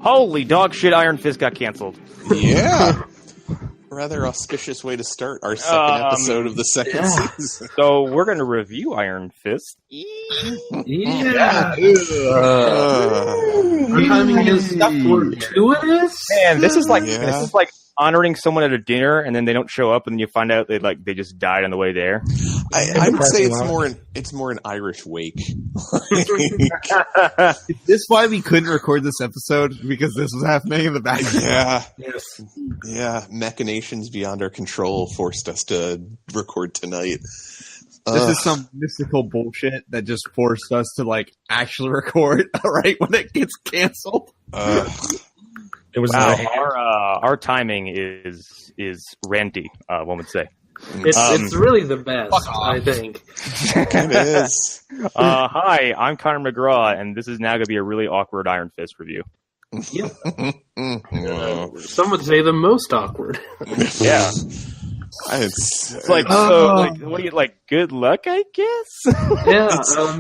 Holy dog shit! Iron Fist got canceled. Yeah. Rather auspicious way to start our second episode of the second season. So we're going to review Iron Fist. Yeah. Timing is fortuitous. Man, this is like honoring someone at a dinner, and then they don't show up, and then you find out they just died on the way there. I would say it's more an Irish wake. Is this why we couldn't record this episode? Because this was happening in the background. Yeah. Yes. Yeah. Machinations beyond our control forced us to record tonight. This is some mystical bullshit that just forced us to actually record right when it gets canceled. It was our timing is ranty, one would say. It's really the best, I think. It is. Hi, I'm Connor McGraw, and this is now going to be a really awkward Iron Fist review. Yep. Some would say the most awkward. Yeah. It's like, what do you like? Good luck, I guess. Yeah,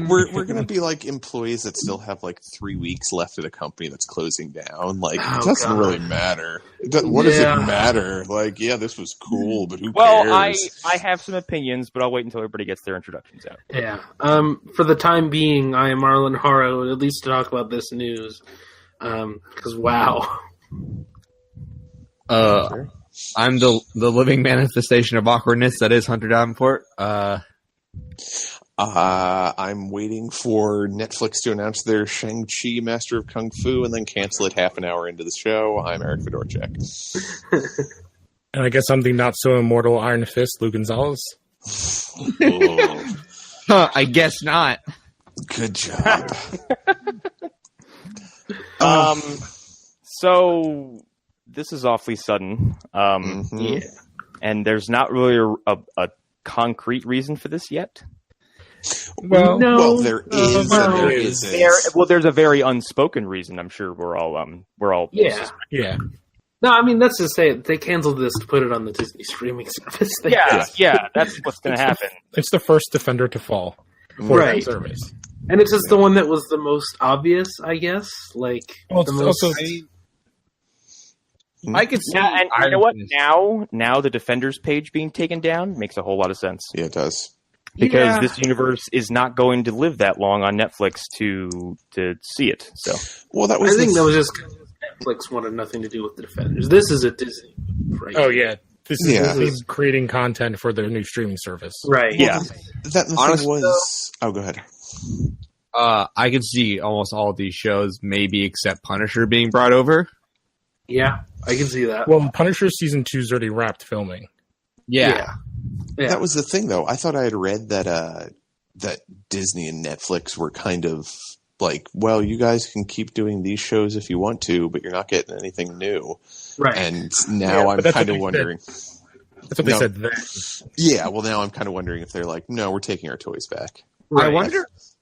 we're gonna be like employees that still have 3 weeks left at a company that's closing down. It doesn't really matter. What does it matter? This was cool, but who cares? Well, I have some opinions, but I'll wait until everybody gets their introductions out. Yeah. For the time being, I am Marlon Haro, at least to talk about this news. Because wow. Sure. I'm the living manifestation of awkwardness that is Hunter Davenport. I'm waiting for Netflix to announce their Shang-Chi Master of Kung Fu and then cancel it half an hour into the show. I'm Erik Fedorchak. And I guess I'm the not-so-immortal Iron Fist, Lou Gonzalez. I guess not. Good job. So this is awfully sudden. Yeah. And there's not really a concrete reason for this yet. Well, there is. And there isn't. There's a very unspoken reason. I'm sure we're all yeah. No, I mean, let's just say it. They canceled this to put it on the Disney streaming service. Yeah, that's what's going to happen. It's the first Defender to fall for that service. And it's just the one that was the most obvious, I guess. Well, it's also... I could see. Yeah, and you know what? Now the Defenders page being taken down makes a whole lot of sense. Yeah, it does. Because this universe is not going to live that long on Netflix to see it. So, that was just Netflix wanted nothing to do with the Defenders. This is a Disney. Right? Oh yeah, this is creating content for their new streaming service. Right. Yeah. Oh, go ahead. I could see almost all of these shows, maybe except Punisher, being brought over. Yeah, I can see that. Well, Punisher season 2's already wrapped filming. Yeah. That was the thing, though. I thought I had read that that Disney and Netflix were kind of you guys can keep doing these shows if you want to, but you're not getting anything new. Right. And now I'm kind of wondering. That's what they said then. Yeah, well, now I'm kind of wondering if they're no, we're taking our toys back. Right.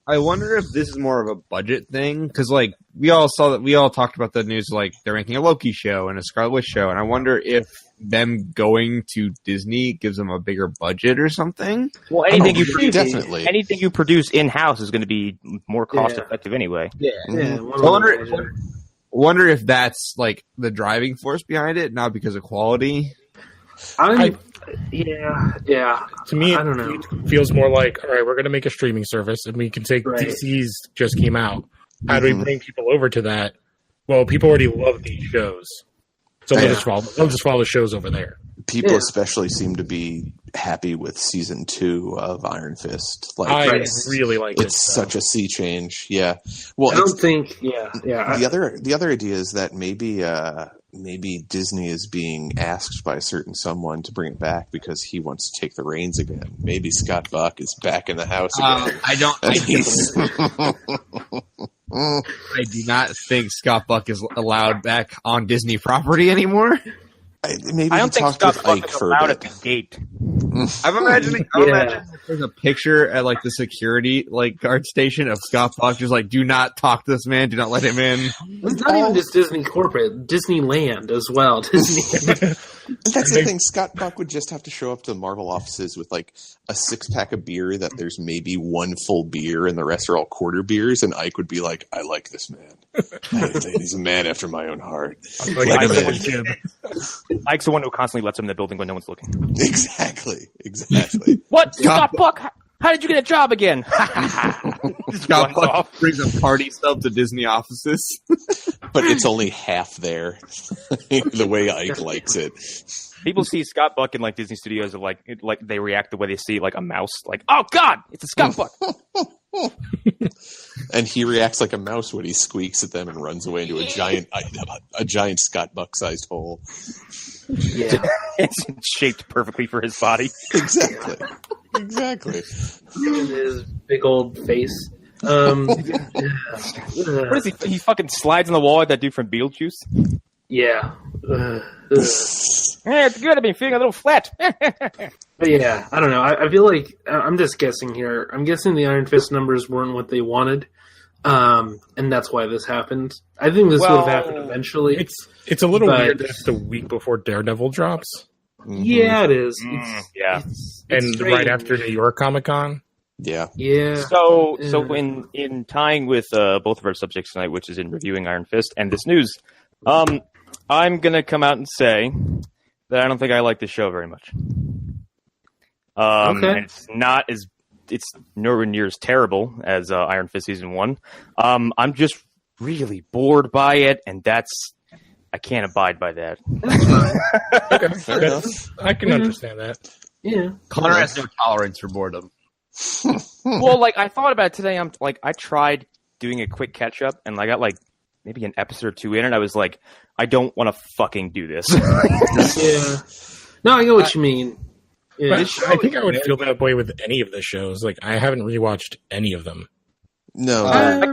I wonder if this is more of a budget thing, because we all talked about the news, they're making a Loki show and a Scarlet Witch show, and I wonder if them going to Disney gives them a bigger budget or something. Well, anything you produce in house is going to be more cost effective anyway. Yeah. I wonder if that's the driving force behind it, not because of quality. Yeah. To me, I don't know. It feels more like, all right, we're going to make a streaming service, and we can take DC's just came out. How do we bring people over to that? Well, people already love these shows, so they'll just follow the shows over there. People especially seem to be happy with season 2 of Iron Fist. I really like it. It's such a sea change. Yeah. Well, I don't think. Yeah. The other idea is that maybe Disney is being asked by a certain someone to bring it back because he wants to take the reins again. Maybe Scott Buck is back in the house again. I do not think Scott Buck is allowed back on Disney property anymore. Maybe I don't think Scott Buck is allowed at the gate. I'm imagining there's a picture at like the security like guard station of Scott Buck just like, do not talk to this man, do not let him in. It's not even just Disney corporate, Disneyland as well. Disney. That's the thing. Scott Buck would just have to show up to Marvel offices with like a 6-pack of beer that there's maybe one full beer and the rest are all quarter beers, and Ike would be like, "I like this man. He's a man after my own heart." Ike's the one who constantly lets him in the building when no one's looking. Exactly. What? Scott Buck? How did you get a job again? Scott Buck brings a party stuff to Disney offices. But it's only half there. The way Ike likes it. People see Scott Buck in like Disney Studios of like they react the way they see like a mouse, like, oh God, it's a Scott Buck. And he reacts like a mouse when he squeaks at them and runs away into a giant Scott Buck sized hole. Yeah, it's shaped perfectly for his body. Exactly. His big old face. What is he? He fucking slides in the wall like that dude from Beetlejuice. Yeah. It's good. I've been feeling a little flat. But yeah, I don't know. I feel like I'm just guessing here. I'm guessing the Iron Fist numbers weren't what they wanted, and that's why this happened. I think this would have happened eventually. It's a little weird that it's the week before Daredevil drops. Mm-hmm. Yeah, it is. It's strange. Right after New York Comic Con. Yeah. So in tying with both of our subjects tonight, which is in reviewing Iron Fist and this news, I'm gonna come out and say that I don't think I like the show very much. Okay. It's nowhere near as terrible as Iron Fist season 1. I'm just really bored by it, and I can't abide by that. Okay, fair enough. I can understand that. Yeah, Connor has no tolerance for boredom. Well, like I thought about it today. I tried doing a quick catch up, and I got like maybe an episode or 2 in, and I was like, I don't want to fucking do this. Yeah. No, I know what you mean. Yeah. I think I would feel that way with any of the shows. Like, I haven't rewatched any of them. No. I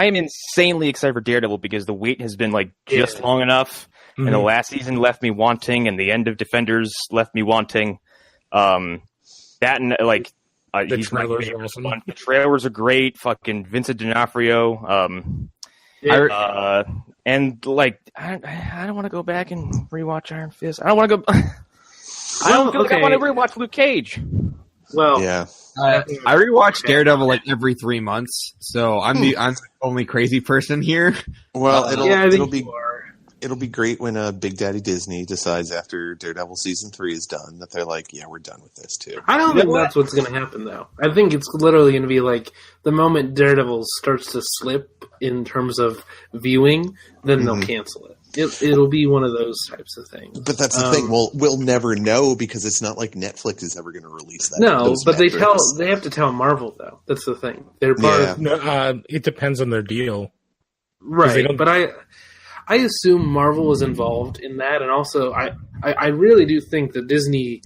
am insanely excited for Daredevil because the wait has been like just long enough, and the last season left me wanting, and the end of Defenders left me wanting. That and like the trailers are awesome. The trailers are great. Fucking Vincent D'Onofrio. And like I don't want to go back and rewatch Iron Fist. I don't want to go. I don't feel like I want to rewatch Luke Cage. Well, yeah. I rewatch Daredevil like every 3 months, so I'm the only crazy person here. Well, it'll be great when Big Daddy Disney decides after Daredevil season 3 is done that they're like, yeah, we're done with this too. I don't think that's what's going to happen though. I think it's literally going to be like the moment Daredevil starts to slip in terms of viewing, then they'll cancel it. It'll be one of those types of things. But that's the thing. We'll never know because it's not like Netflix is ever going to release that. No, but they have to tell Marvel though. That's the thing. They're part of, it depends on their deal, right? But I assume Marvel was involved in that, and also I really do think that Disney.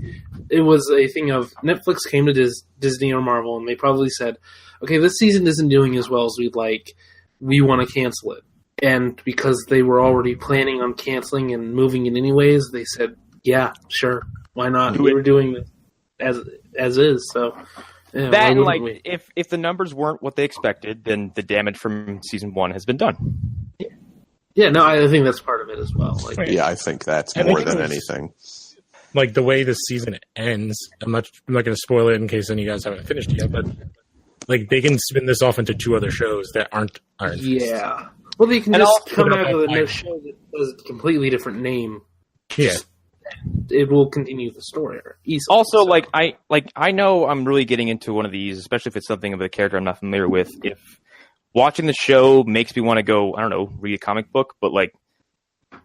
It was a thing of Netflix came to Disney or Marvel, and they probably said, "Okay, this season isn't doing as well as we'd like. We want to cancel it." And because they were already planning on canceling and moving it anyways, they said, "Yeah, sure, why not?" We were doing it as is. So yeah, that and like if the numbers weren't what they expected, then the damage from season 1 has been done. Yeah, no, I think that's part of it as well. Like, yeah, I think that's more than anything. Like the way this season ends, I'm not going to spoil it in case any of you guys haven't finished it yet, but like they can spin this off into 2 other shows that aren't Iron Fist. Yeah. Well, they can just come out with a show that has a completely different name. Yeah. It will continue the story easily. Also, I know I'm really getting into one of these, especially if it's something of a character I'm not familiar with. If watching the show makes me want to go, I don't know, read a comic book, but like,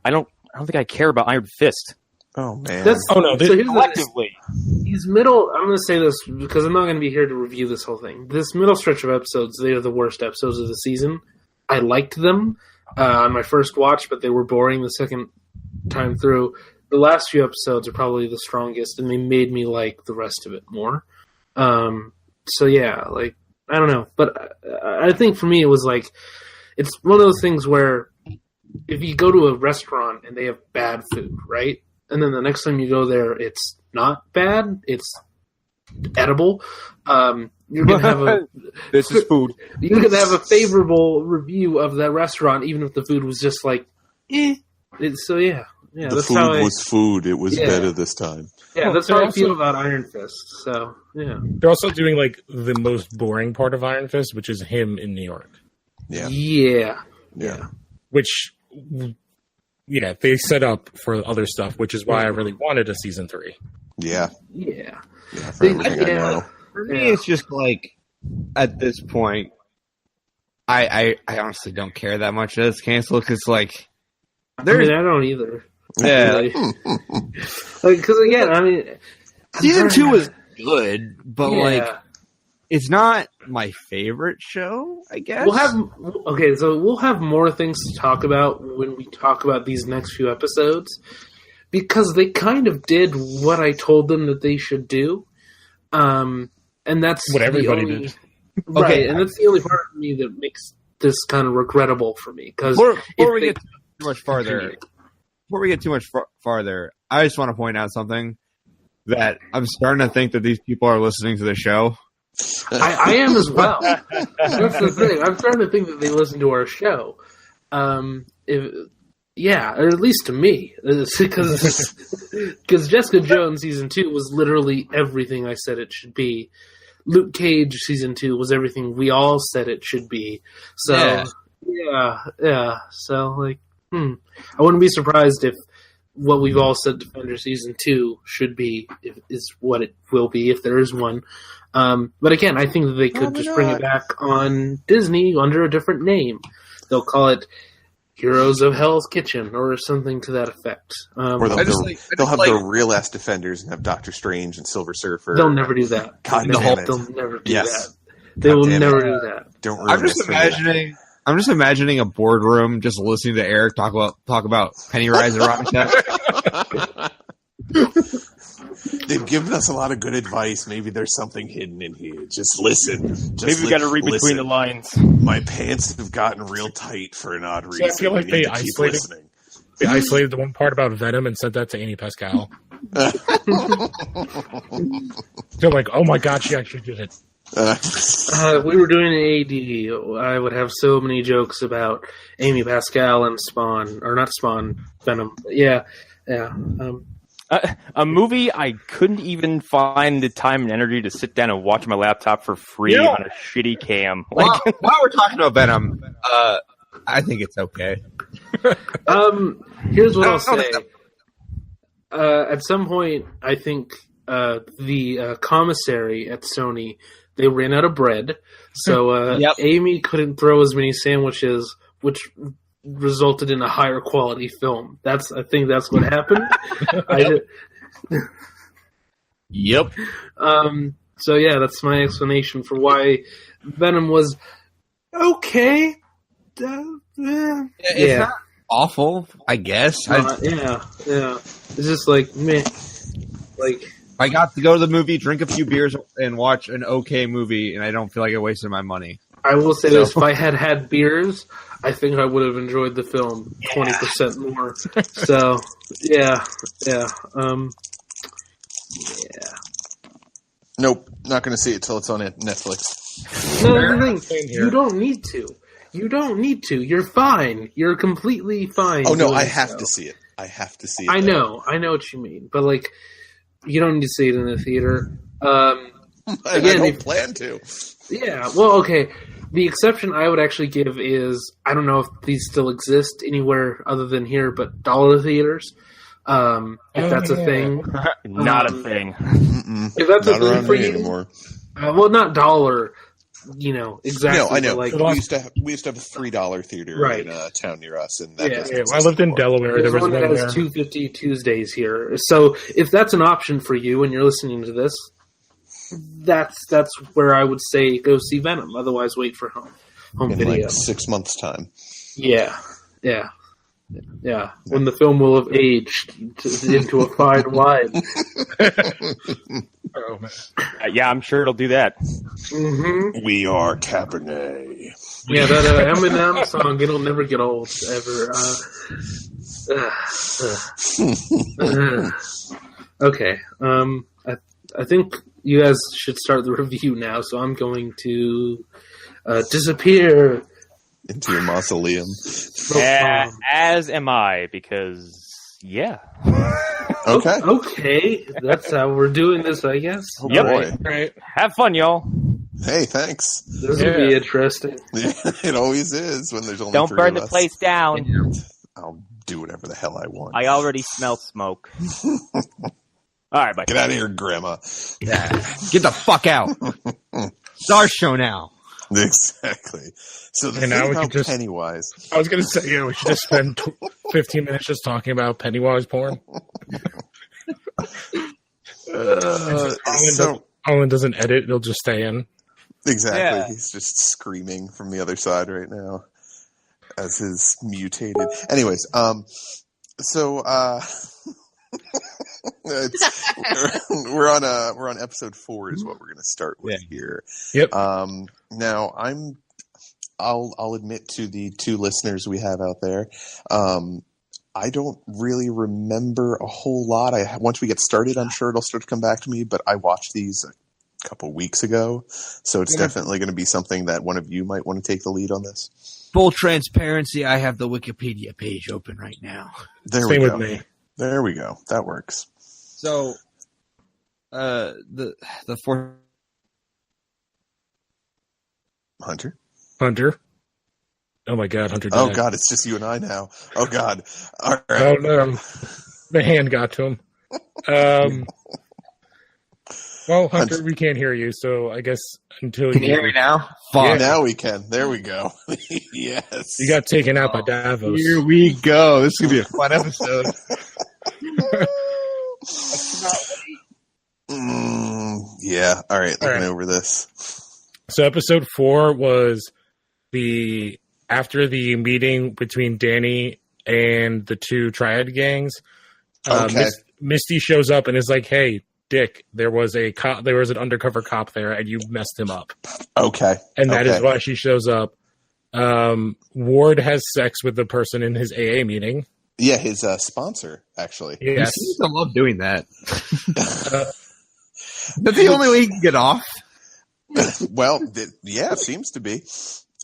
I don't think I care about Iron Fist. Oh man! Collectively, these middle. I'm going to say this because I'm not going to be here to review this whole thing. This middle stretch of episodes, they are the worst episodes of the season. I liked them on my first watch, but they were boring the second time through. The last few episodes are probably the strongest, and they made me like the rest of it more. So yeah, like I don't know, but I think for me it was like it's one of those things where if you go to a restaurant and they have bad food, right? and then the next time you go there, it's not bad. It's edible. You're gonna have this is food. You're gonna have a favorable review of that restaurant, even if the food was just like, eh. So yeah, The that's food how was food. It was better this time. Yeah, that's how I feel about Iron Fist. So yeah, they're also doing like the most boring part of Iron Fist, which is him in New York. Yeah. Which, they set up for other stuff, which is why I really wanted a season 3. Yeah. For everything I know. For me, it's just like at this point, I honestly don't care that much that it's canceled because like, I don't either. Yeah, because again, season 2 was good, but like, it's not my favorite show. I guess we'll have more things to talk about when we talk about these next few episodes because they kind of did what I told them that they should do, and that's what everybody did, right? Okay. And that's the only part of me that makes this kind of regrettable for me because before we get too much farther, I just want to point out something that I'm starting to think that these people are listening to the show. I am as well. That's the thing. I'm starting to think that they listen to our show. Or at least to me, because Jessica Jones season 2 was literally everything I said it should be. Luke Cage season 2 was everything we all said it should be. So yeah. So like, I wouldn't be surprised if what we've all said Defender season 2 should be is what it will be if there is one. But again, I think that they could just bring it back on Disney under a different name. They'll call it Heroes of Hell's Kitchen or something to that effect. Or they'll have the real ass Defenders and have Doctor Strange and Silver Surfer. They'll never do that. God They'll never do that. They will never do that. Don't ruin I'm just imagining a boardroom just listening to Eric talk about Pennywise and Ramachek. They've given us a lot of good advice. Maybe there's something hidden in here. Just listen. Maybe we got to read between the lines. My pants have gotten real tight for an odd reason. I feel like they isolated the one part about Venom and sent that to Amy Pascal. They're like, oh my god, she actually did it. We were doing an AD. I would have so many jokes about Amy Pascal and Spawn, or not Spawn, Venom. Yeah. A movie I couldn't even find the time and energy to sit down and watch on my laptop for free on a shitty cam. While we're talking about Venom, I think it's okay. Here's what I'll say. At some point, I think the commissary at Sony, they ran out of bread, so Amy couldn't throw as many sandwiches, which resulted in a higher quality film. I think that's what happened. Yep. So yeah, that's my explanation for why Venom was okay. It's not awful, I guess. Yeah. It's just like meh. Like I got to go to the movie, drink a few beers, and watch an okay movie, and I don't feel like I wasted my money. I will say this: if I had beers, I think I would have enjoyed the film 20% more. So, yeah. Nope, not going to see it till it's on Netflix. No, the thing, you don't need to. You're fine. You're completely fine. Oh no, I have to see it. I know what you mean, but like, you don't need to see it in the theater. Again, I don't plan to. Yeah, well, okay. The exception I would actually give is, I don't know if these still exist anywhere other than here, but dollar theaters. If that's a thing. Not a thing. If that's not a thing for you. Anymore. Well, not dollar, exactly. No, I know. Like, we used to have a $3 theater in a town near us. And that I lived in Delaware. There's one that has $2.50 Tuesdays here. So if that's an option for you and you're listening to this, that's where I would say go see Venom. Otherwise, wait for home in video. Like 6 months' time. Yeah. When the film will have aged into a fine wine. Oh, man. Yeah, I'm sure it'll do that. Mm-hmm. We are Cabernet. Yeah, that Eminem song, it'll never get old, ever. Okay. I think you guys should start the review now. So I'm going to disappear into your mausoleum. As am I, because yeah. Okay. Okay, that's how we're doing this, I guess. Oh, Yep. boy. Right. Have fun, y'all. Hey, thanks. This will be interesting. It always is when there's only Don't three burn of the us. place down. I'll do whatever the hell I want. I already smell smoke. All right, bye. Get out of here, Grandma. Yeah. Get the fuck out. It's our show now. Exactly. So the And now thing we about can just- Pennywise. I was gonna say, we should just spend 15 minutes just talking about Pennywise porn. Owen doesn't edit; he'll just stay in. Exactly. Yeah. He's just screaming from the other side right now as his mutated. Anyways, we're on episode 4 is what we're going to start with here. Yep. Now I'll admit to the 2 listeners we have out there. I don't really remember a whole lot. Once we get started, I'm sure it'll start to come back to me, but I watched these a couple weeks ago, so it's definitely going to be something that one of you might want to take the lead on this. Full transparency, I have the Wikipedia page open right now. There Same we go. with me. There we go. That works. So, the fourth Hunter? Oh my God, Hunter! Oh died. God, it's just you and I now. Oh God. All right. Oh no, the hand got to him. Well, Hunter, we can't hear you, so I guess until Can you hear me now? Fuck. Yeah. Now we can. There we go. Yes. You got taken out by Davos. Here we go. This is gonna be a fun episode. Yeah. All right. All Looking right. over this. So episode 4 was after the meeting between Danny and the 2 triad gangs. Okay. Misty shows up and is like, "Hey, Dick, there was an undercover cop there, and you messed him up." Okay. And that is Okay. why she shows up. Ward has sex with the person in his AA meeting. Yeah, his sponsor, actually. He Yes. seems to love doing that. That's the only way he can get off. Well, yeah, seems to be.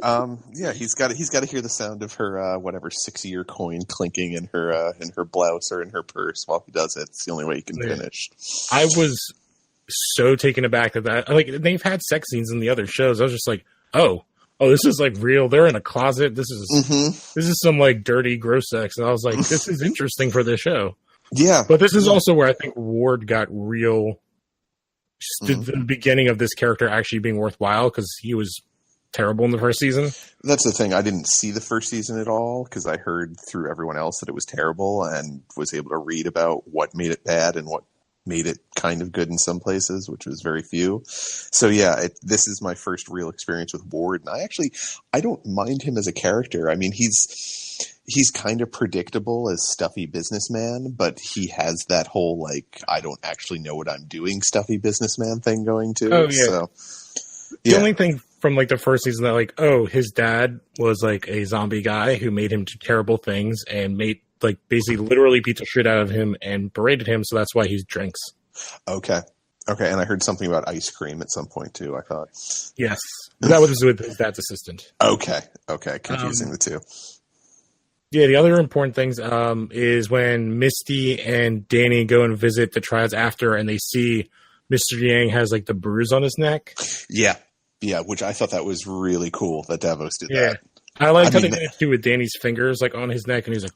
Yeah, he's got to hear the sound of her whatever 6-year coin clinking in her blouse or in her purse while he does it. It's the only way he can finish. I was so taken aback at that. Like, they've had sex scenes in the other shows. I was just like, oh, this is like real. They're in a closet. This is some like dirty, gross sex. And I was like, this is interesting for this show. Yeah, But this is also where I think Ward got real. Just the beginning of this character actually being worthwhile, because he was terrible in the first season. that's the thing. I didn't see the first season at all because I heard through everyone else that it was terrible and was able to read about what made it bad and what made it kind of good in some places, which was very few. So yeah, this is my first real experience with Ward, and I don't mind him as a character. I mean, he's kind of predictable as stuffy businessman, but he has that whole like I don't actually know what I'm doing stuffy businessman thing going too. Oh, yeah. So The only thing from like the first season that like, his dad was like a zombie guy who made him do terrible things and made like basically literally beat the shit out of him and berated him, so that's why he drinks. Okay, and I heard something about ice cream at some point too, I thought. Yes. That was with his dad's assistant. Okay, confusing the two. Yeah, the other important things is when Misty and Danny go and visit the triads after, and they see Mr. Yang has like the bruise on his neck. Yeah, which I thought that was really cool that Davos did Yeah. that. I liked how they did it too with Danny's fingers like on his neck, and he's like,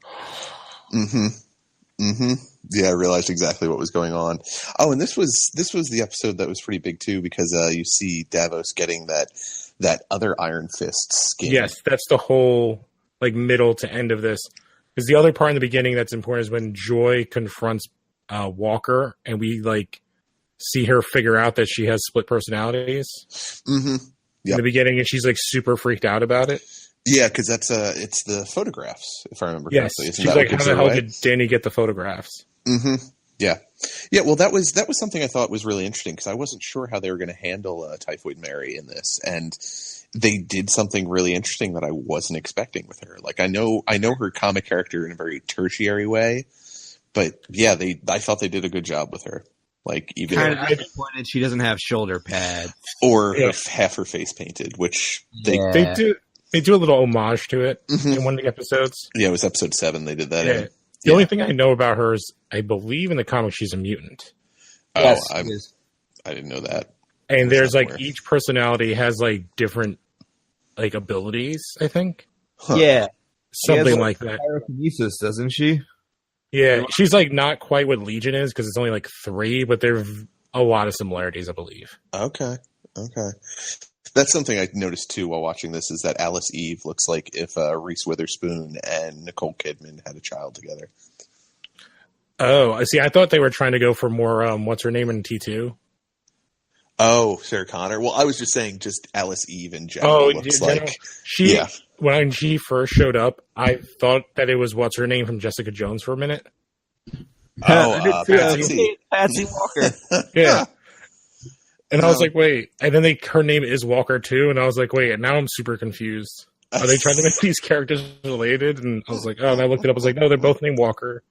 Yeah, I realized exactly what was going on. Oh, and this was the episode that was pretty big too, because you see Davos getting that other Iron Fist skin. yes, that's the whole like middle to end of this. Because the other part in the beginning that's important is when Joy confronts Walker, and we like see her figure out that she has split personalities Mm-hmm. in the beginning, and she's like super freaked out about it. Yeah, because it's the photographs, if I remember Yes, correctly. Isn't she's that like, what how gives the her hell away? did Danny get the photographs? Mm-hmm. Yeah. Well, that was something I thought was really interesting, because I wasn't sure how they were going to handle Typhoid Mary in this, and they did something really interesting that I wasn't expecting with her. Like I know her comic character in a very tertiary way, but yeah, I thought they did a good job with her. Like even kind of disappointed she doesn't have shoulder pads or half her face painted, which they do a little homage to it in one of the episodes. Yeah, it was episode 7. They did that. Yeah. The only thing I know about her is I believe in the comic she's a mutant. Oh, yes, I didn't know that. And there's like each personality has like different like abilities, I think. Huh. Yeah. Something like that. Pyrokinesis, doesn't she? Yeah, she's like not quite what Legion is because it's only like 3, but there's a lot of similarities, I believe. Okay. That's something I noticed too while watching this is that Alice Eve looks like if Reese Witherspoon and Nicole Kidman had a child together. Oh, I see. I thought they were trying to go for more. What's her name in T2? Oh, Sarah Connor. Well, I was just saying, just Alice Eve in general looks like she. Yeah. When she first showed up, I thought that it was what's her name from Jessica Jones for a minute. Oh, Patsy Walker. Yeah. And I was like, wait. And then her name is Walker too. And I was like, wait. And now I'm super confused. Are they trying to make these characters related? And I was like, oh. And I looked it up. I was like, no, they're both named Walker.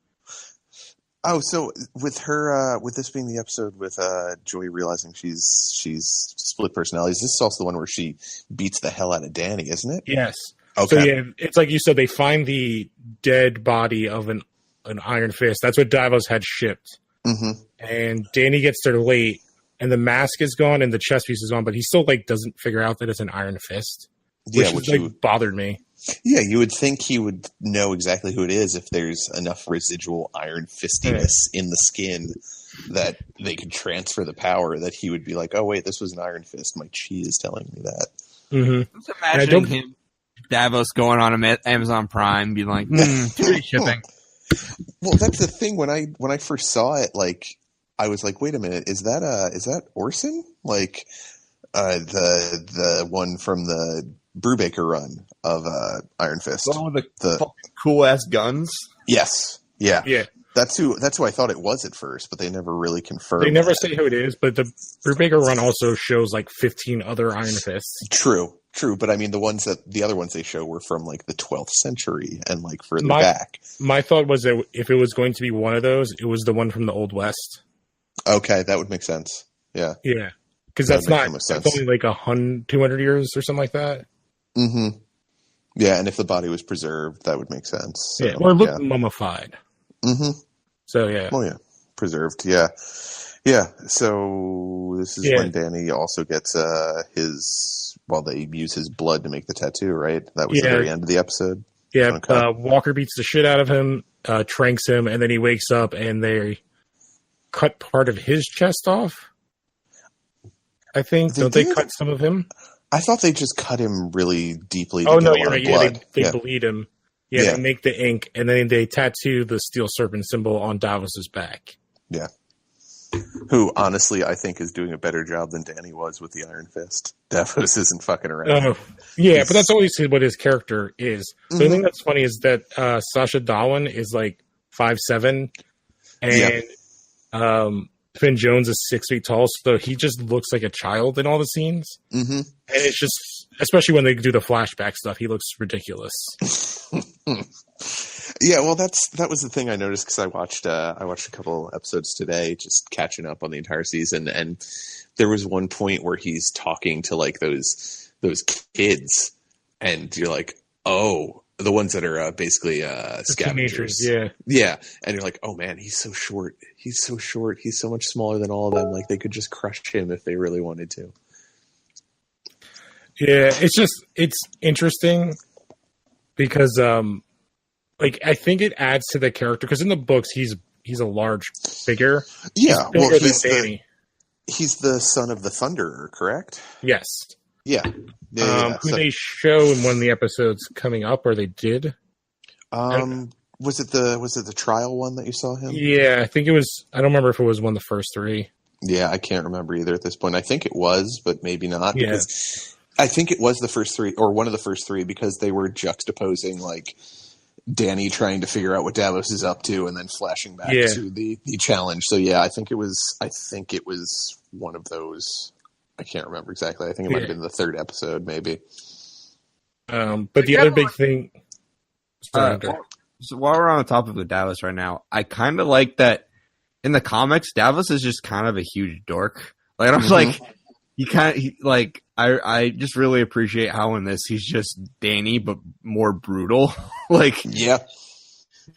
Oh, so with her, with this being the episode with Joy realizing she's split personalities, this is also the one where she beats the hell out of Danny, isn't it? Yes. Okay. So yeah, it's like you said, they find the dead body of an Iron Fist. That's what Davos had shipped. Mm-hmm. And Danny gets there late, and the mask is gone and the chest piece is gone, but he still like doesn't figure out that it's an Iron Fist, which bothered me. Yeah, you would think he would know exactly who it is if there's enough residual iron fistiness in the skin that they could transfer the power, that he would be like, oh, wait, this was an Iron Fist. My chi is telling me that. Mm-hmm. Just imagining him, Davos going on Amazon Prime, being like, free shipping. Well, that's the thing. When I first saw it, like, I was like, wait a minute, is that Orson? Like, the one from the Brubaker run of Iron Fist. The one with the cool ass guns. Yes. Yeah. Yeah. That's who I thought it was at first, but they never really confirmed. They never say who it is, but the Brubaker run also shows like 15 other Iron Fists. True. But I mean, the other ones they show were from like the 12th century and like further back. My thought was that if it was going to be one of those, it was the one from the Old West. Okay, that would make sense. Yeah. Yeah. Because that's only like 200 years or something like that. Mm-hmm. Yeah, and if the body was preserved, that would make sense. So, yeah, or looked mummified. Mm-hmm. So, yeah. Oh, yeah. Preserved, yeah. Yeah, so this is when Danny also gets they use his blood to make the tattoo, right? That was the very end of the episode? Yeah, Walker beats the shit out of him, tranks him, and then he wakes up and they cut part of his chest off. I think. Don't they cut some of him? I thought they just cut him really deeply. Oh, no, you're right. Yeah, they bleed him. Yeah, they make the ink, and then they tattoo the steel serpent symbol on Davos's back. Yeah. Who, honestly, I think is doing a better job than Danny was with the Iron Fist. Davos isn't fucking around. But that's always what his character is. Mm-hmm. The thing that's funny is that Sacha Dhawan is like 5'7", and Finn Jones is 6 feet tall, so he just looks like a child in all the scenes. Mm-hmm. And it's just, especially when they do the flashback stuff, he looks ridiculous. Yeah, well, that was the thing I noticed because I watched a couple episodes today, just catching up on the entire season, and there was one point where he's talking to like those kids, and you're like, oh. The ones that are basically scavengers. Yeah. And you're like, oh man, he's so short. He's so short. He's so much smaller than all of them. Like they could just crush him if they really wanted to. Yeah, it's interesting because I think it adds to the character because in the books he's a large figure. Yeah, he's the son of the Thunderer, correct? Yes. Yeah. Who they show in one of the episodes coming up, or they did. Was it the trial one that you saw him? Yeah, I think it was. I don't remember if it was one of the first 3. Yeah, I can't remember either at this point. I think it was, but maybe not. Yeah. Because I think it was the first 3, or one of the first 3, because they were juxtaposing like Danny trying to figure out what Davos is up to, and then flashing back to the challenge. So yeah, I think it was one of those. I can't remember exactly. I think it might have been the third episode, maybe. But the other big thing. So while we're on the topic of Davos right now, I kind of like that in the comics, Davos is just kind of a huge dork. Like, I'm like, I just really appreciate how in this he's just Danny, but more brutal. Like, yeah.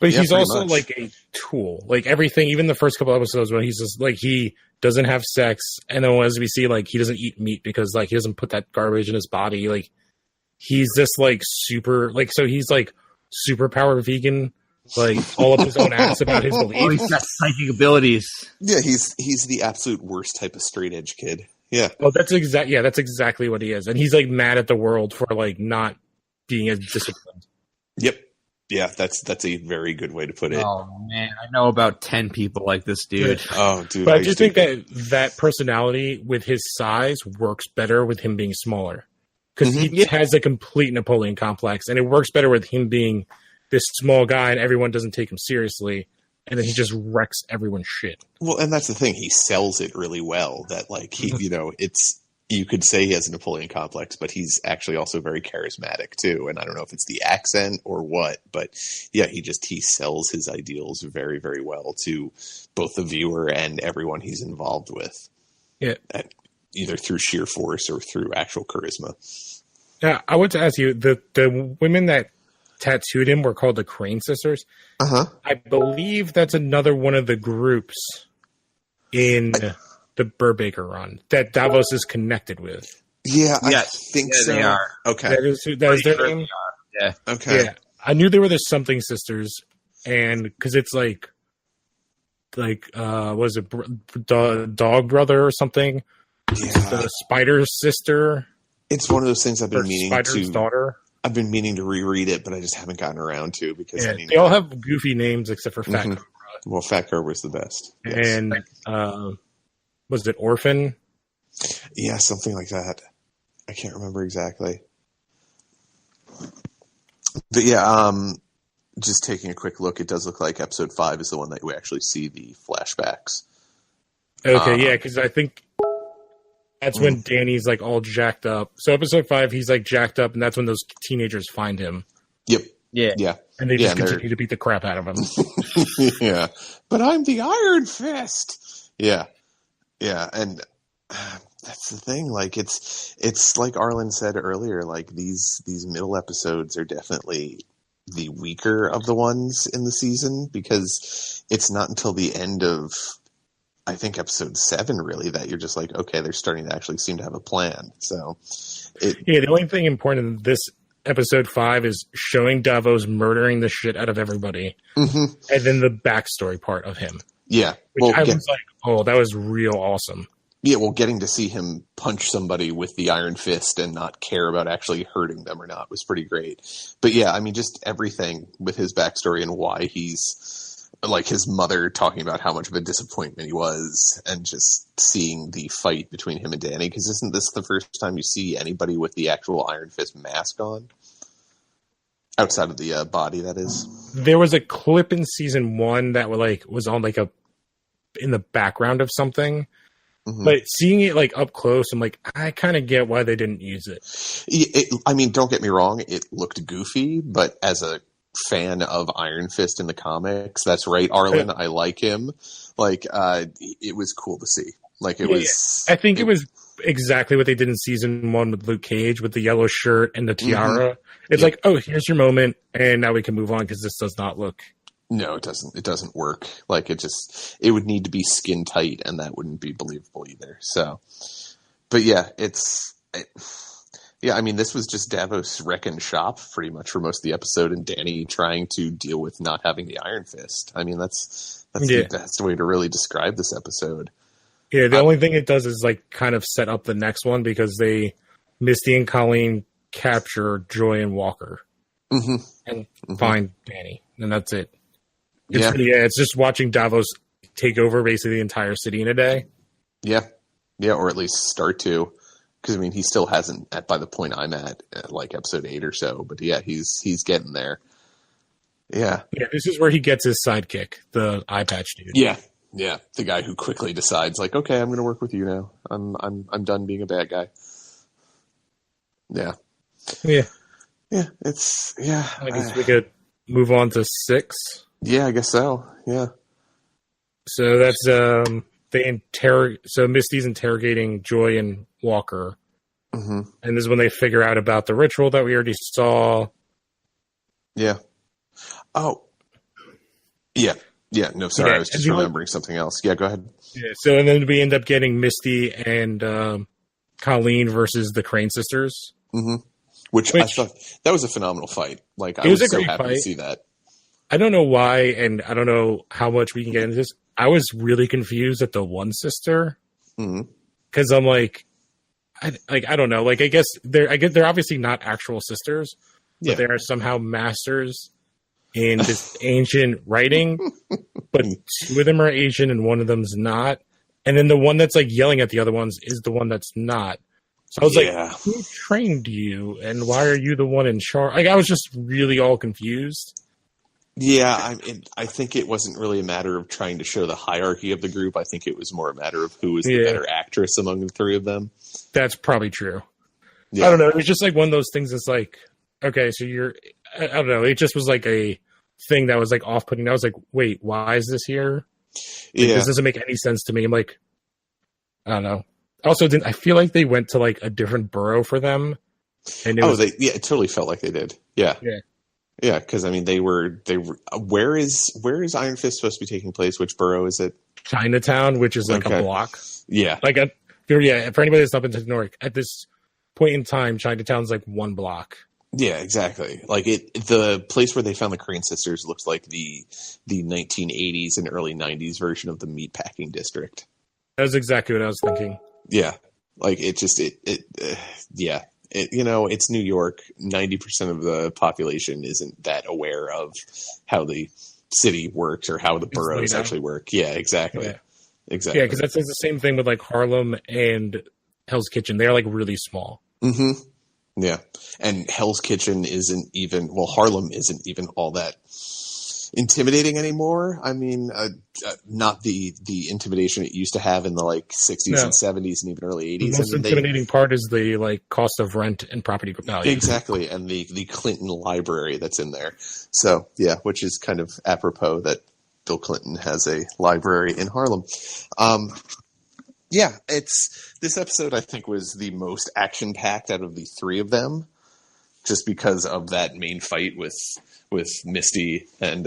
But he's also much. like a tool. Like everything, even the first couple episodes when he's just like, he doesn't have sex. And then as we see, like, he doesn't eat meat because like he doesn't put that garbage in his body. Like, he's just like super, like, so he's like superpower vegan, like all up his own ass about his beliefs. He's got psychic abilities. Yeah, he's the absolute worst type of straight edge kid. Yeah. Oh, that's exactly what he is. And he's like mad at the world for like not being as disciplined. Yep. Yeah, that's a very good way to put it. Oh man, I know about 10 people like this dude. Oh, dude. But I just think that personality with his size works better with him being smaller. Because he has a complete Napoleon complex, and it works better with him being this small guy and everyone doesn't take him seriously, and then he just wrecks everyone's shit. Well, and that's the thing. He sells it really well. That like he, you could say he has a Napoleon complex, but he's actually also very charismatic too. And I don't know if it's the accent or what, but yeah, he sells his ideals very, very well to both the viewer and everyone he's involved with. Yeah. Either through sheer force or through actual charisma. Yeah, I want to ask you, the women that tattooed him were called the Crane Sisters. Uh-huh. I believe that's another one of the groups in the Burbaker run that Davos is connected with. Yeah, I think so. They are. Okay. That is their name? Yeah. Okay. Yeah. I knew there were the something sisters, and because it's like was it Dog Brother or something? Yeah. The Spider Sister. It's one of those things I've been meaning Spider's daughter. I've been meaning to reread it, but I just haven't gotten around to because they all have goofy names except for Fat Cobra. Well, Fat Cobra was the best. Yes. And was it Orphan? Yeah, something like that. I can't remember exactly. But yeah, just taking a quick look, it does look like episode 5 is the one that we actually see the flashbacks. Okay, yeah, because I think that's when Danny's like all jacked up. So episode 5, he's like jacked up, and that's when those teenagers find him. Yep. Yeah. And they just continue to beat the crap out of him. Yeah. But I'm the Iron Fist. Yeah. Yeah. And that's the thing. Like it's like Arlen said earlier, like these middle episodes are definitely the weaker of the ones in the season because it's not until the end of, I think, episode 7 really that you're just like, okay, they're starting to actually seem to have a plan. So the only thing important in this episode 5 is showing Davos murdering the shit out of everybody, and then the backstory part of him. Yeah, which I was like, oh, that was real awesome. Yeah, well, getting to see him punch somebody with the Iron Fist and not care about actually hurting them or not was pretty great. But yeah, I mean, just everything with his backstory and why he's like his mother talking about how much of a disappointment he was, and just seeing the fight between him and Danny. Because isn't this the first time you see anybody with the actual Iron Fist mask on? Outside of the body, that is. There was a clip in season 1 that was on like in the background of something. But seeing it like up close, I'm like, I kind of get why they didn't use it. I mean, don't get me wrong, it looked goofy, but as a fan of Iron Fist in the comics, that's right, Arlen, I like him. Like, it was cool to see. Like, it was. I think it was exactly what they did in season 1 with Luke Cage with the yellow shirt and the tiara. It's like, oh, here's your moment, and now we can move on because this does not look. No, it doesn't. It doesn't work. Like it would need to be skin tight, and that wouldn't be believable either. So, but yeah, I mean, this was just Davos wrecking shop pretty much for most of the episode, and Danny trying to deal with not having the Iron Fist. I mean, that's the best way to really describe this episode. Yeah, the only thing it does is like kind of set up the next one because Misty and Colleen capture Joy and Walker and find Danny, and that's it. It's just watching Davos take over basically the entire city in a day. Yeah, or at least start to, because I mean he still hasn't by the point I'm at like episode 8 or so. But yeah, he's getting there. Yeah. This is where he gets his sidekick, the eye patch dude. Yeah, Yeah, the guy who quickly decides, like, okay, I'm going to work with you now. I'm done being a bad guy. Yeah. Yeah. Yeah, I guess we could move on to 6. Yeah, I guess so. Yeah. So that's so Misty's interrogating Joy and Walker. Mm-hmm. And this is when they figure out about the ritual that we already saw. Yeah. Oh. Yeah. Yeah. No, sorry. Yeah, I was just remembering something else. Yeah, go ahead. Yeah. So, and then we end up getting Misty and Colleen versus the Crane sisters. Mm-hmm. Which I thought that was a phenomenal fight. Like, I was a so great happy fight. to see that. I don't know why, and I don't know how much we can get into this. I was really confused at the one sister because I'm like, I don't know. Like, I guess they're obviously not actual sisters, but they are somehow masters in this ancient writing. But 2 of them are Asian and 1 of them's not. And then the one that's like yelling at the other ones is the one that's not. So I was like, who trained you, and why are you the one in charge? Like, I was just really all confused. Yeah, I think it wasn't really a matter of trying to show the hierarchy of the group. I think it was more a matter of who was the better actress among the 3 of them. That's probably true. Yeah. I don't know. It was just like one of those things that's like, okay, so I don't know. It just was like a thing that was like off-putting. I was like, wait, why is this here? Like, this doesn't make any sense to me. I'm like, I don't know. Also, I feel like they went to like a different borough for them. And it totally felt like they did. Yeah. Yeah. Yeah, because I mean, they were. Where is Iron Fist supposed to be taking place? Which borough is it? Chinatown, which is like a block. Yeah, like for anybody that's not been to Newark, at this point in time, Chinatown's like 1 block. Yeah, exactly. Like the place where they found the Crane sisters looks like the 1980s and early 90s version of the meatpacking district. That was exactly what I was thinking. Yeah, like yeah. It's New York. 90% of the population isn't that aware of how the city works or how the boroughs actually work. Yeah, exactly. Yeah. Exactly. Yeah, because that's the same thing with like Harlem and Hell's Kitchen. They're like really small. Mm-hmm. Yeah. And Hell's Kitchen Harlem isn't even all that intimidating anymore. I mean, not the intimidation it used to have in the like 60s and 70s and even early 80s. The most intimidating part is the like cost of rent and property value. Exactly, and the Clinton library that's in there. So yeah, which is kind of apropos that Bill Clinton has a library in Harlem. Yeah, this episode I think was the most action packed out of the 3 of them, just because of that main fight with Misty and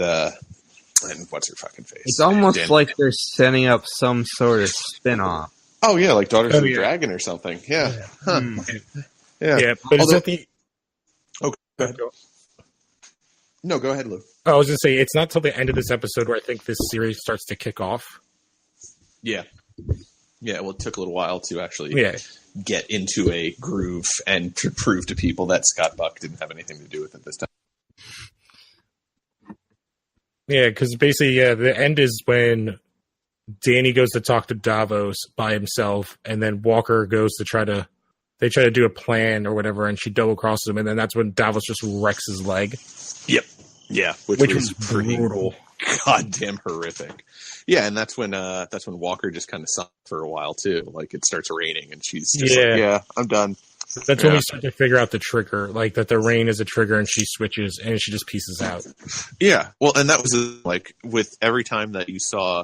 what's her fucking face? It's almost like they're setting up some sort of spin-off. Oh yeah, like Daughters of the Dragon or something. Yeah. Huh. Yeah, but is that the? Okay. Go ahead. No, go ahead, Lou. I was going to say it's not till the end of this episode where I think this series starts to kick off. Yeah. Yeah. Well, it took a little while to actually get into a groove and to prove to people that Scott Buck didn't have anything to do with it this time. Yeah, because basically, the end is when Danny goes to talk to Davos by himself, and then Walker goes to they try to do a plan or whatever, and she double crosses him, and then that's when Davos just wrecks his leg. Yep. Yeah, which was pretty brutal, goddamn horrific. Yeah, and that's when Walker just kind of sucked for a while too. Like it starts raining, and she's just like, I'm done. That's when we start to figure out the trigger, like that the rain is a trigger, and she switches, and she just pieces out. Yeah, well, and that was like with every time that you saw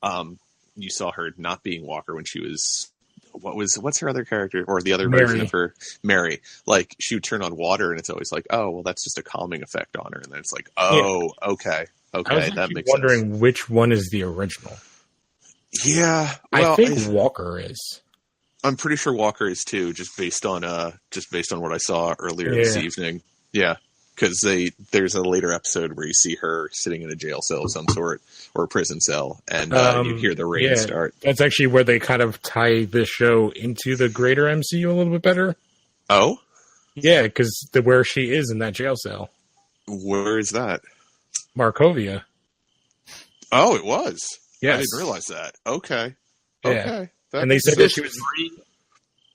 her not being Walker when she was what's her other character or the other version of her, Mary. Like she would turn on water, and it's always like, oh, well, that's just a calming effect on her, and then it's like, okay, that makes wondering sense. Which one is the original. Yeah, well, I think Walker is. I'm pretty sure Walker is too, just based on what I saw earlier this evening. Yeah, because there's a later episode where you see her sitting in a jail cell of some sort or a prison cell, and you hear the rain start. That's actually where they kind of tie the show into the greater MCU a little bit better. Oh, yeah, because where she is in that jail cell. Where is that? Markovia. Oh, it was. Yes. I didn't realize that. Okay. Yeah. Okay. And they said that she was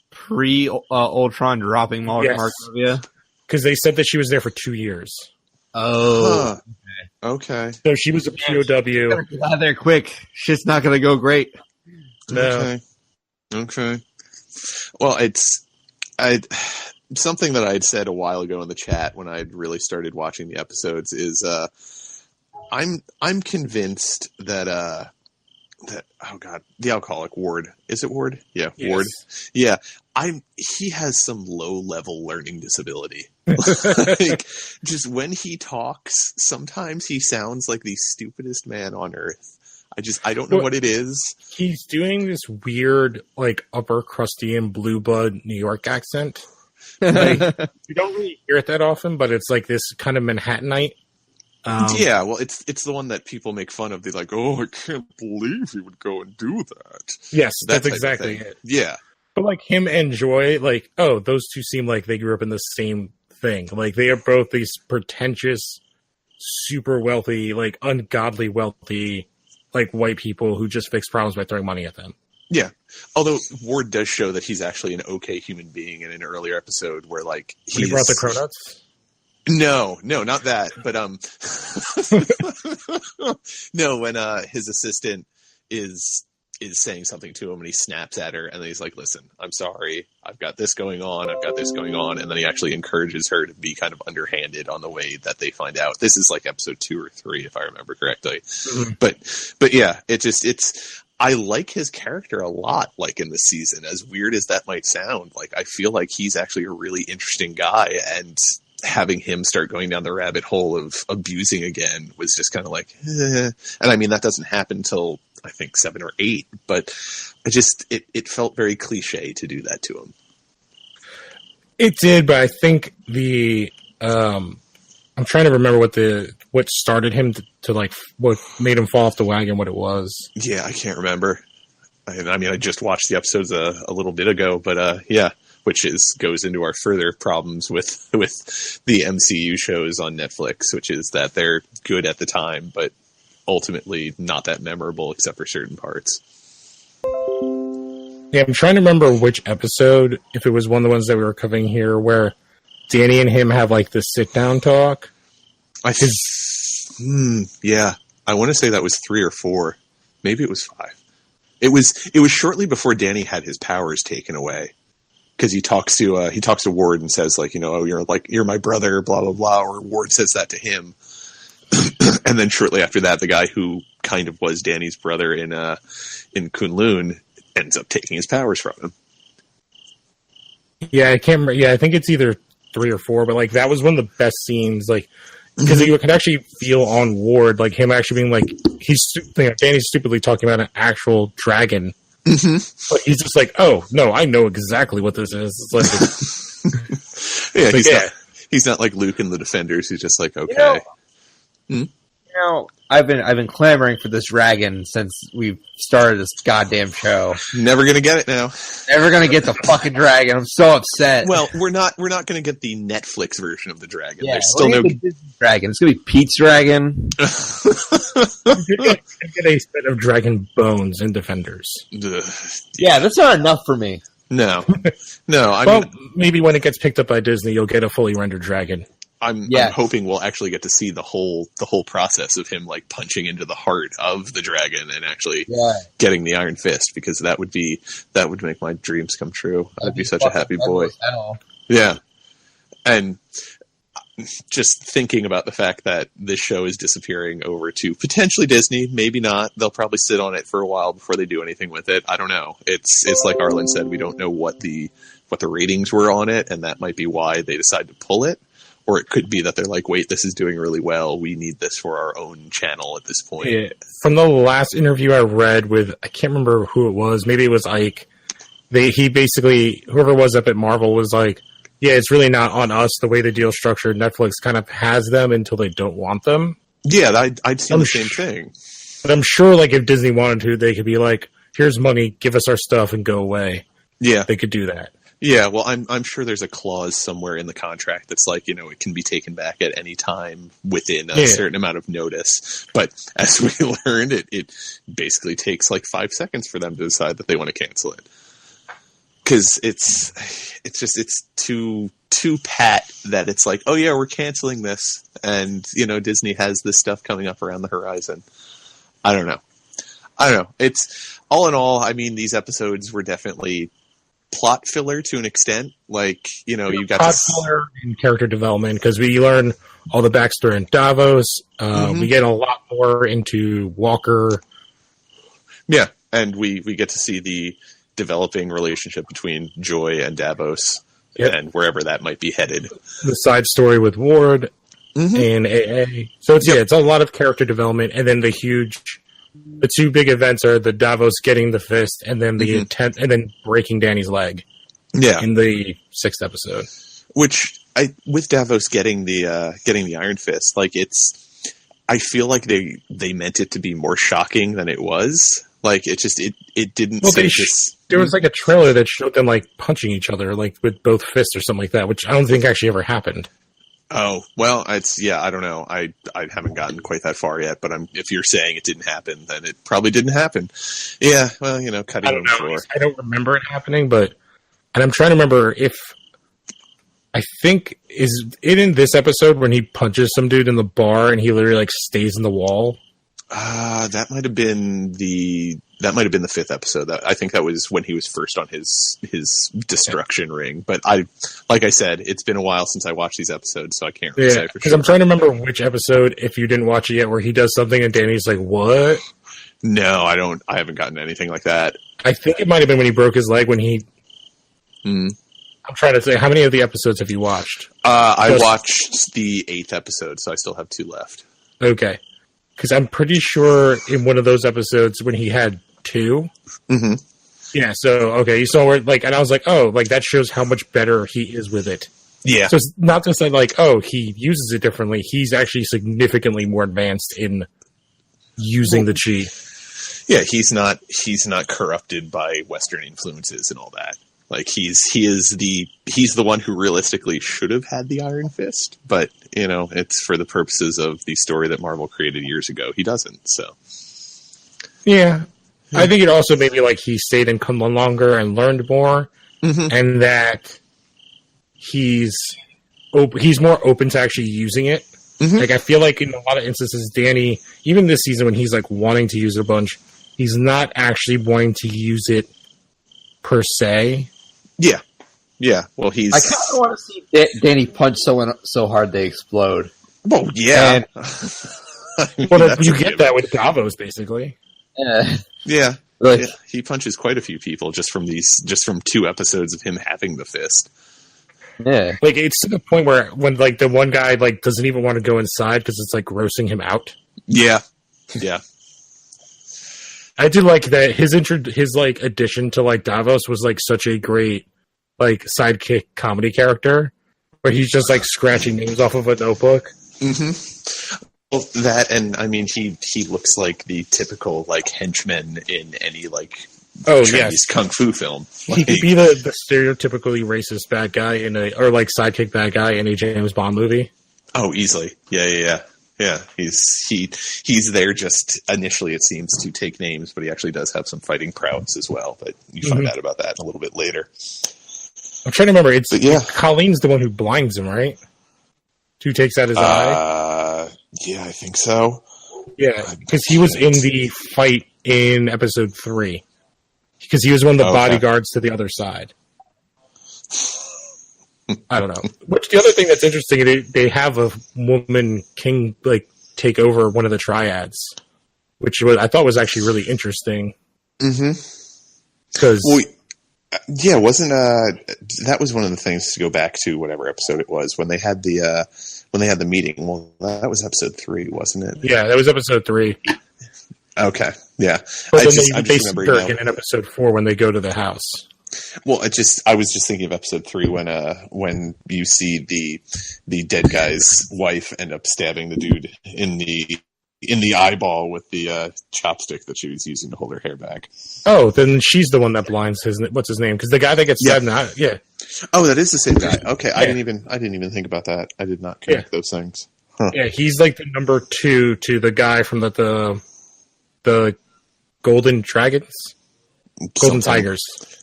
pre Ultron dropping Markovia, because they said that she was there for 2 years. Oh, Okay. So she was a POW. Get out of there quick. Shit's not going to go great. No. Okay. Well, something that I'd said a while ago in the chat when I'd really started watching the episodes is I'm convinced that the alcoholic Ward, is it Ward? Yeah, yes. Ward. Yeah, he has some low level learning disability. Like, just when he talks, sometimes he sounds like the stupidest man on earth. I don't know what it is. He's doing this weird, like, upper crustian blue blood New York accent. Like, you don't really hear it that often, but it's like this kind of Manhattanite. Yeah, well, it's the one that people make fun of. They're like, "Oh, I can't believe he would go and do that." Yes, that's exactly it. Yeah, but like him and Joy, like, oh, those two seem like they grew up in the same thing. Like they are both these pretentious, super wealthy, like ungodly wealthy, like white people who just fix problems by throwing money at them. Yeah, although Ward does show that he's actually an okay human being in an earlier episode where, like, he brought the cronuts. No, not that. But no, when his assistant is saying something to him and he snaps at her and then he's like, "Listen, I'm sorry. I've got this going on. I've got this going on." And then he actually encourages her to be kind of underhanded on the way that they find out. This is like episode 2 or 3, if I remember correctly. Mm-hmm. But yeah, I like his character a lot, like, in this season. As weird as that might sound, like, I feel like he's actually a really interesting guy, and having him start going down the rabbit hole of abusing again was just kind of like, eh. And I mean, that doesn't happen till I think 7 or 8, but it felt very cliche to do that to him. It did, but I think I'm trying to remember what started him to like, what made him fall off the wagon, what it was. Yeah, I can't remember. I mean, I just watched the episodes a little bit ago, but yeah. Which goes into our further problems with the MCU shows on Netflix, which is that they're good at the time, but ultimately not that memorable except for certain parts. Yeah, I'm trying to remember which episode, if it was one of the ones that we were covering here, where Danny and him have like the sit-down talk. Yeah, I want to say that was 3 or 4. Maybe it was 5. It was shortly before Danny had his powers taken away. Because he talks to Ward and says, like, you know, "Oh, you're my brother," blah blah blah, or Ward says that to him, and then shortly after that, the guy who kind of was Danny's brother in Kunlun ends up taking his powers from him. Yeah, I can't remember. Yeah, I think it's either 3 or 4, but like that was one of the best scenes, like, because you could actually feel on Ward, like him actually being like, Danny's stupidly talking about an actual dragon. Mm-hmm. But he's just like, "Oh no, I know exactly what this is." It's like, he's not like Luke in the Defenders. He's just like, okay. I've been clamoring for this dragon since we've started this goddamn show. Never gonna get it now. Never gonna get the fucking dragon. I'm so upset. Well, we're not gonna get the Netflix version of the dragon. Yeah, there's still no dragon. It's gonna be Pete's dragon. Get a set of dragon bones in Defenders. Yeah, that's not enough for me. No. I mean, maybe when it gets picked up by Disney, you'll get a fully rendered dragon. I'm hoping we'll actually get to see the whole process of him, like, punching into the heart of the dragon and actually getting the Iron Fist, because that would make my dreams come true. I'd be such a happy boy. Yeah. And just thinking about the fact that this show is disappearing over to potentially Disney, maybe not. They'll probably sit on it for a while before they do anything with it. I don't know. It's like Arlen said, we don't know what the ratings were on it, and that might be why they decided to pull it. Or it could be that they're like, wait, this is doing really well. We need this for our own channel at this point. Yeah. From the last interview I read with, I can't remember who it was. Maybe it was Ike. He basically, whoever was up at Marvel was like, yeah, it's really not on us the way the deal structured. Netflix kind of has them until they don't want them. Yeah, I'd say the same thing. But I'm sure, like, if Disney wanted to, they could be like, here's money, give us our stuff, and go away. Yeah. They could do that. Yeah, well, I'm sure there's a clause somewhere in the contract that's like, you know, it can be taken back at any time within a certain amount of notice. But as we learned, it basically takes like 5 seconds for them to decide that they want to cancel it. because it's too pat that it's like, oh yeah, we're canceling this, and Disney has this stuff coming up around the horizon. I don't know. It's all in all, I mean, these episodes were definitely plot filler to an extent. Like, you got plot filler and character development, because we learn all the backstory in Davos. We get a lot more into Walker. Yeah, and we get to see the developing relationship between Joy and Davos, and wherever that might be headed. The side story with Ward and AA. So it's a lot of character development, and then the two big events are the Davos getting the fist, and then the intent, and then breaking Dany's leg. Yeah, in the 6th episode. Which with Davos getting the Iron Fist, like I feel like they meant it to be more shocking than it was. Like it didn't. Well, there was like a trailer that showed them like punching each other, like with both fists or something like that, which I don't think actually ever happened. Oh, well, I don't know. I haven't gotten quite that far yet, but if you're saying it didn't happen, then it probably didn't happen. Yeah, well, cutting room floor. I don't remember it happening, and I'm trying to remember if, I think, is it in this episode when he punches some dude in the bar and he literally like stays in the wall? That might have been the 5th episode. I think that was when he was first on his destruction ring. But like I said, it's been a while since I watched these episodes, so I can't really say for because sure. I'm trying to remember which episode, if you didn't watch it yet, where he does something and Danny's like, "What?" No, I don't. I haven't gotten anything like that. I think it might have been when he broke his leg. When he. I'm trying to say, how many of the episodes have you watched? I watched the 8th episode, so I still have 2 left. Okay. Because I'm pretty sure in one of those episodes when he had 2. Yeah, so, okay, you saw where, like, and I was like, oh, like, that shows how much better he is with it. Yeah. So it's not just like, oh, he uses it differently. He's actually significantly more advanced in using the chi. Yeah, he's not corrupted by Western influences and all that. Like he's the one who realistically should have had the Iron Fist, but it's for the purposes of the story that Marvel created years ago. He doesn't. So yeah. I think it also maybe like he stayed in Kunlun longer and learned more, and that he's more open to actually using it. Like I feel like in a lot of instances, Danny, even this season when he's like wanting to use it a bunch, he's not actually wanting to use it per se. Yeah. Yeah. Well, I kind of want to see Danny punch someone so hard they explode. Oh, yeah. You get that with Davos, basically. Yeah. Like, yeah. He punches quite a few people just from 2 episodes of him having the fist. Yeah. Like, it's to the point where when, like, the one guy, like, doesn't even want to go inside because it's, like, grossing him out. Yeah. Yeah. I did like that his like addition to like Davos was like such a great like sidekick comedy character where he's just like scratching names off of a notebook. Well, that, and I mean he looks like the typical like henchman in any like Chinese kung fu film. He could be the stereotypically racist bad guy or like sidekick bad guy in a James Bond movie. Oh, easily. Yeah. Yeah, he's there just initially, it seems, to take names, but he actually does have some fighting prowess as well. But you find out about that a little bit later. I'm trying to remember. Colleen's the one who blinds him, right? Who takes out his eye? Yeah, I think so. Yeah, because he was in the fight in episode 3. Because he was one of the bodyguards to the other side. I don't know. Which the other thing that's interesting, they have a woman king like take over one of the triads, which I thought was actually really interesting. Because wasn't that was one of the things to go back to whatever episode it was when they had the meeting. Well, that was episode 3, wasn't it? Yeah, that was episode 3. Okay, yeah. But they remember in episode 4 when they go to the house. Well, I was just thinking of episode 3 when you see the dead guy's wife end up stabbing the dude in the eyeball with the chopstick that she was using to hold her hair back. Oh, then she's the one that blinds what's his name? Because the guy that gets stabbed, Oh, that is the same guy. Okay, yeah. I didn't even think about that. I did not connect those things. Huh. Yeah, he's like the number 2 to the guy from the Golden Dragons. Golden Tigers.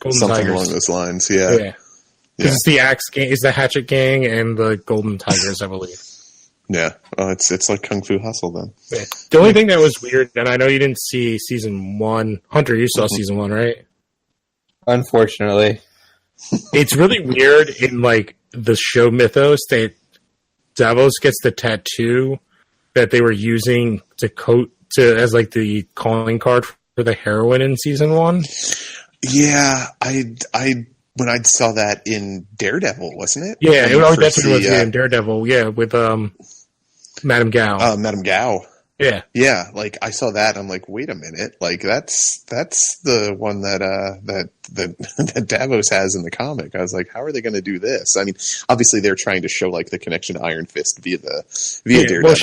Something along those lines, yeah. Because it's the Axe Gang, it's the Hatchet Gang, and the Golden Tigers, I believe. Yeah, it's like Kung Fu Hustle then. Yeah. The only thing that was weird, and I know you didn't see season 1. Hunter, you saw season 1, right? Unfortunately. It's really weird in, like, the show mythos that Davos gets the tattoo that they were using as, like, the calling card for the heroine in season 1. Yeah, when I saw that in Daredevil, wasn't it? Yeah, that's what it was in Daredevil. Yeah, with Madame Gao. Madame Gao. Yeah, yeah. Like I saw that, I'm like, wait a minute, like that's the one that Davos has in the comic. I was like, how are they going to do this? I mean, obviously they're trying to show like the connection to Iron Fist via Daredevil. Well,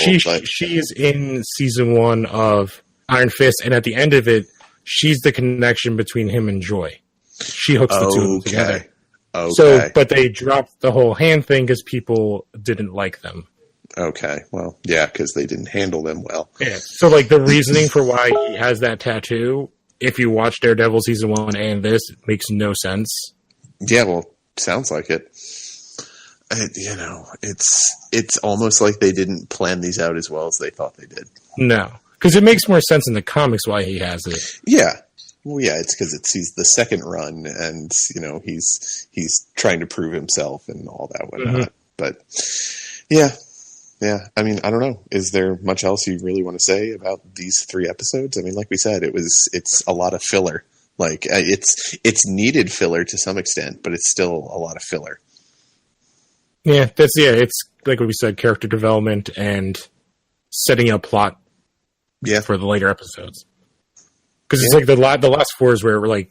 she's in season 1 of Iron Fist, and at the end of it, she's the connection between him and Joy. She hooks the two of them together. Okay. So, but they dropped the whole hand thing because people didn't like them. Okay. Well, yeah, because they didn't handle them well. Yeah. So, like, the reasoning for why he has that tattoo, if you watch Daredevil season 1 and this, it makes no sense. Yeah, well, sounds like it. It's almost like they didn't plan these out as well as they thought they did. No. Because it makes more sense in the comics why he has it. Yeah. Well, yeah, it's because he's the second run, and he's trying to prove himself and all that whatnot. But yeah. I mean, I don't know. Is there much else you really want to say about these 3 episodes? I mean, like we said, it's a lot of filler. Like it's needed filler to some extent, but it's still a lot of filler. Yeah, it's like what we said, character development and setting up plot. Yeah, for the later episodes. Because it's like the last 4 is where like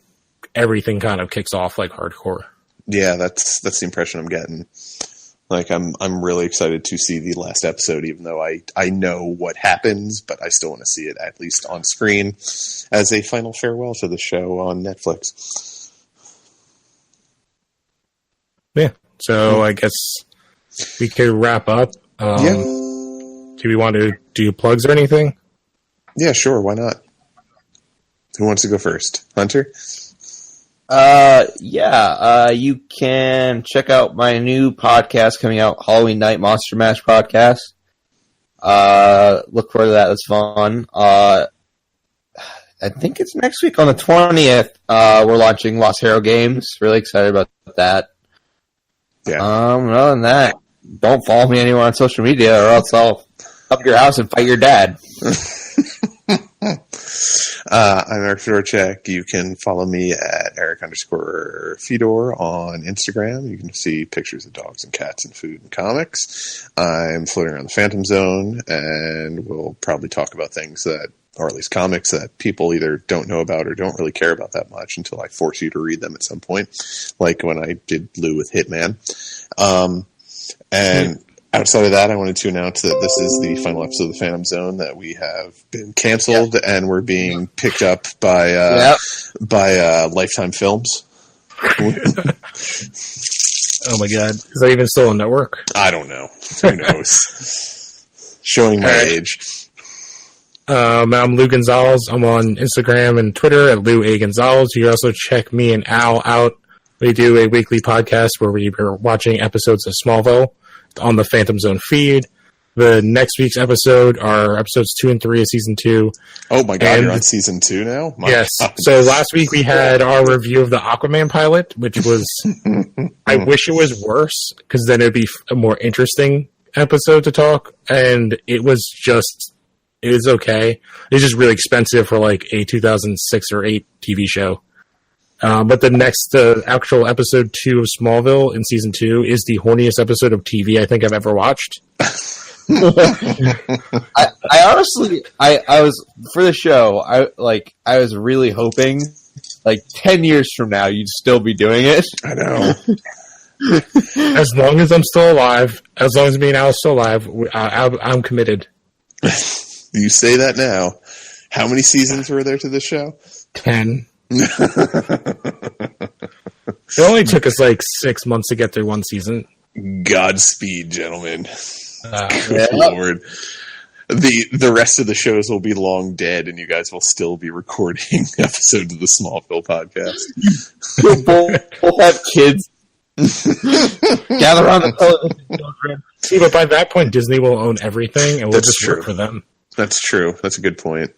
everything kind of kicks off like hardcore. Yeah, that's the impression I'm getting. Like I'm really excited to see the last episode, even though I know what happens, but I still want to see it at least on screen as a final farewell to the show on Netflix. Yeah, so I guess we could wrap up. Do we want to do plugs or anything? Yeah, sure. Why not? Who wants to go first? Hunter? You can check out my new podcast coming out, Halloween Night Monster Mash podcast. Look forward to that. It's fun. I think it's next week on the 20th. We're launching Lost Hero Games. Really excited about that. Yeah. Other than that, don't follow me anywhere on social media or else I'll up your house and fight your dad. I'm Eric Fedorchak. You can follow me at Eric_Fedor on Instagram. You can see pictures of dogs and cats and food and comics. I'm floating around the Phantom Zone, and we'll probably talk about things or at least comics that people either don't know about or don't really care about that much until I force you to read them at some point, like when I did Blue with Hitman. And outside of that, I wanted to announce that this is the final episode of the Phantom Zone, that we have been canceled and we're being picked up by Lifetime Films. Oh my god. Is that even still a network? I don't know. Who knows? Showing my age. I'm Lou Gonzalez. I'm on Instagram and Twitter at Lou A. Gonzalez. You can also check me and Al out. We do a weekly podcast where we are watching episodes of Smallville on the Phantom Zone feed. The next week's episode are episodes 2 and 3 of season 2. Oh my god, you're on season 2 now? Yes. So last week we had our review of the Aquaman pilot, which was, I wish it was worse, because then it'd be a more interesting episode to talk. And it was okay. It's just really expensive for like a 2006 or 8 TV show. But the next actual episode 2 of Smallville in season 2 is the horniest episode of TV I think I've ever watched. I honestly, I was for the show. I was really hoping, like 10 years from now, you'd still be doing it. I know. As long as I'm still alive, as long as me and Al are still alive, I'm committed. You say that now. How many seasons were there to the show? 10. It only took us like 6 months to get through one season. Godspeed, gentlemen. Good Lord. the rest of the shows will be long dead, and you guys will still be recording episodes of the Smallville podcast. We'll have kids gather around the television, children. See, but by that point, Disney will own everything, and we'll That's just true. work for them. That's true. That's a good point.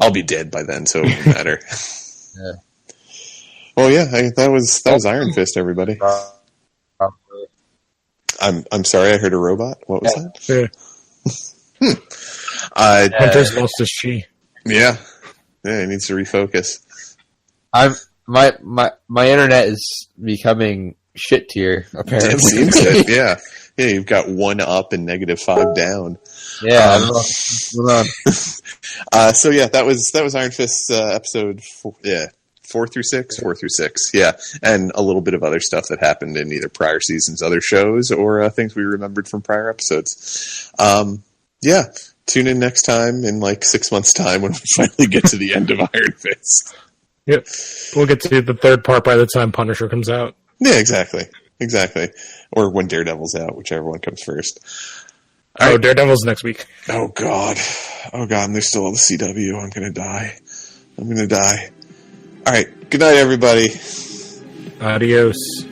I'll be dead by then, so it won't matter. Yeah. Well, yeah, that was Iron Fist, everybody. I'm sorry, I heard a robot. What was that? Yeah. Hunter's lost his chi. Yeah, he needs to refocus. My internet is becoming shit tier, apparently. It seems it, yeah. Yeah, you've got 1 up and -5 down. Yeah, I don't know what's going on. So yeah, that was Iron Fist episode 4 through 6, yeah, and a little bit of other stuff that happened in either prior seasons, other shows, or things we remembered from prior episodes. Yeah, tune in next time in like 6 months' time when we finally get to the end of Iron Fist. Yep, we'll get to the third part by the time Punisher comes out. Yeah, exactly, or when Daredevil's out, whichever one comes first. Oh, right. Daredevil's next week. Oh God, and there's still all the CW. I'm gonna die. All right, good night, everybody. Adios.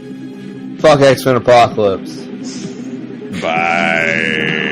Fuck X-Men Apocalypse. Bye.